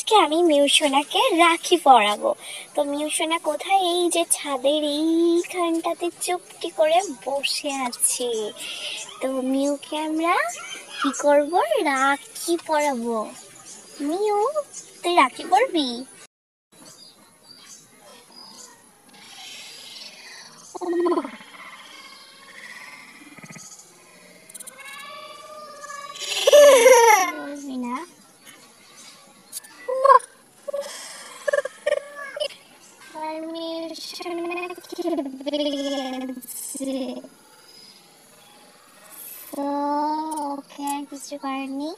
আজকে আমি মিউসোনাকে রাখি পরাবো। তো মিউসোনা কোথায়? এই যে ছাদের এইখানটাতে চুপটি করে বসে আছে। তো মিউকে আমরা কি করব? রাখি পরাবো। মিউ, তুই রাখি পরবি? পরবি না? ওকে আর কিছু করেনি।